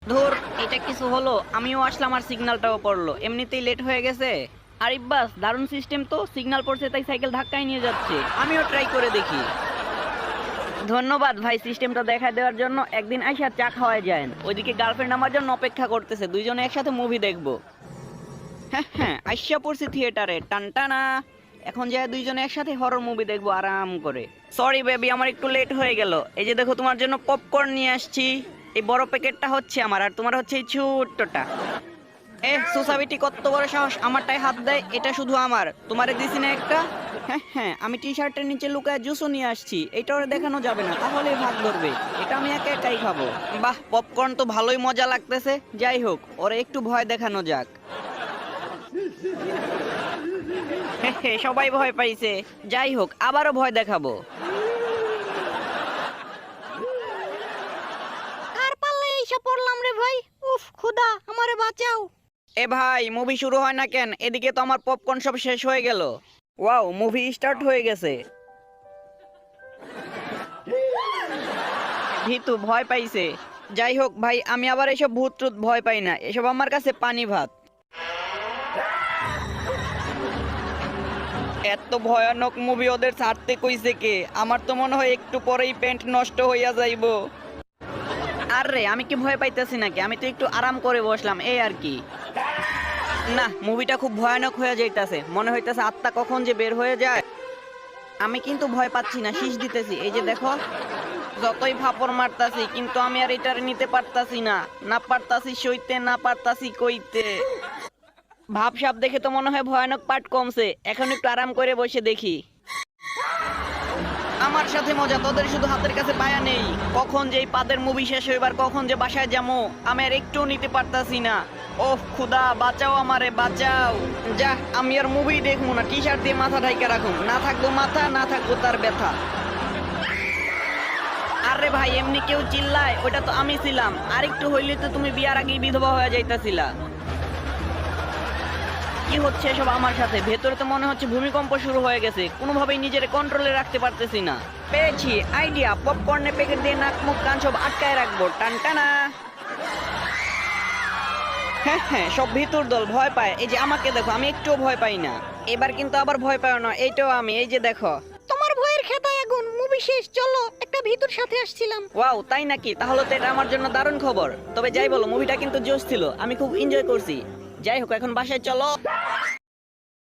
ধুর, এটা কিছু হলো? আমিও আসলাম আর সিগন্যালটাও পড়লো, এমনিতেই লেট হয়ে গেছে। আরিফ বাস, দারুণ সিস্টেম তো, সিগন্যাল পড়ছে তাই সাইকেল ধাক্কায় নিয়ে যাচ্ছে। আমিও ট্রাই করে দেখি। ধন্যবাদ ভাই সিস্টেমটা দেখা দেওয়ার জন্য। একদিন আইসা চা খাওয়াই যায়। ওইদিকে গার্লফ্রেন্ড আমার জন্য অপেক্ষা করতেছে, দুইজনে একসাথে মুভি দেখবো। হ্যাঁ হ্যাঁ, আইসা পড়ছি থিয়েটারে, টানটানা। এখন যায় দুইজনে একসাথে হরর মুভি দেখবো আরাম করে। সরি বেবি, আমার একটু লেট হয়ে গেল। এই যে দেখো, তোমার জন্য পপকর্ন নিয়ে আসছি। এই বড় প্যাকেটটা হচ্ছে আমার, আর তোমার হচ্ছে এই ছোট্টটা। সোসাইটি কত বড় সাহস আমারটাই হাত দেয়? এটা শুধু আমার, তোমারে দিছি না একটা? হ্যাঁ হ্যাঁ, আমি টি শার্টের নিচে লুকায় জুসও নিয়ে আসছি, এটা ওরা দেখানো যাবে না, তাহলে ভাগ ধরবে। এটা আমি একা একাই খাবো। বাহ, পপকর্ন তো ভালোই মজা লাগতেছে। যাই হোক, ওরা একটু ভয় দেখানো যাক। সবাই ভয় পাইছে। যাই হোক, আবারও ভয় দেখাবো। আর পাল্লে এইসব পড়লাম রে ভাই। উফ খোদা, আমারে বাঁচাও। এ ভাই, মুভি শুরু হয় না কেন? এদিকে তো আমার পপকর্ন সব শেষ হয়ে গেল। ওয়াও, মুভি স্টার্ট হয়ে গেছে। ভীতু ভয় পাইছে। যাই হোক ভাই, আমি আবার এসব ভূত টুত ভয় পাই না, এসব আমার কাছে পানি ভাত। এত ভয়ানক মুভি ওদের ছাড়তে কইছে কে? আমার তো মনে হয় একটু পরেই প্যান্ট নষ্ট হইয়া যাইবো। আরে আমি কি ভয় পাইতেছি নাকি? আমি তো একটু আরাম করে বসলাম, এই আর কি। না, মুভিটা খুব ভয়ানক হয়ে যাইতাছে, মনে হইতাছে আত্মা কখন যে বের হয়ে যায়। আমি কিন্তু ভয় পাচ্ছি না, শীষ দিতেছি। এই যে দেখো, যতই ফাপড় মারতাছি কিন্তু আমি আর এটারে নিতে পারতাছি না। না পারতাছি সইতে, না পারতাছি কইতে। ভাবসাব দেখে তো মনে হয় ভয়ানক পার্ট কমছে, এখন একটু আরাম করে বসে দেখি। আমার সাথে মজা, তোদের শুধু হাতের কাছে পায়া নেই। কখন যে এই পাদের মুভি শেষ হইবার, কখন যে বাসায় যাবো, আমি আর একটুও নিতে পারতাছি না। ওহ খুদা, বাঁচাও আমারে, বাঁচাও। যা, আমি আর মুভি দেখবো না, টি শার্ট দিয়ে মাথা ঢাইকা রাখুন। না থাকবো মাথা, না থাকবো তার ব্যথা। আরে ভাই, এমনি কেউ চিল্লায়? ওটা তো আমি ছিলাম। আর একটু হইলে তো তুমি বিয়ার আগেই বিধবা হয়ে যাইতাছিলা। কি হচ্ছে এসব আমার সাথে? ভেতরে তো মনে হচ্ছে ভূমিকম্প শুরু হয়ে গেছে, কোনোভাবেই নিজের কন্ট্রোলে রাখতে পারতেছি না। পেয়েছি আইডিয়া, পপকর্নের প্যাকেট দিয়ে নাক মুখ কান সব আটকায় রাখবো, টানটানা। হ্যাঁ হ্যাঁ, সব ভিতর দল ভয় পায়। এই যে আমাকে দেখো, আমি একটুও ভয় পাই না। এবার কিন্তু আবার ভয় পাও না, এইটাও আমি, এই যে দেখো। তোমার ভয়ের খেতায় আগুন, মুভি শেষ, চলো। একটা ভিতর সাথে আসছিলাম। ওয়াও, তাই নাকি? তাহলে তো এটা আমার জন্য দারুণ খবর। তবে যাই বলো, মুভিটা কিন্তু জোশ ছিল, আমি খুব এনজয় করছি। যাই হোক, এখন বাসায় চলো।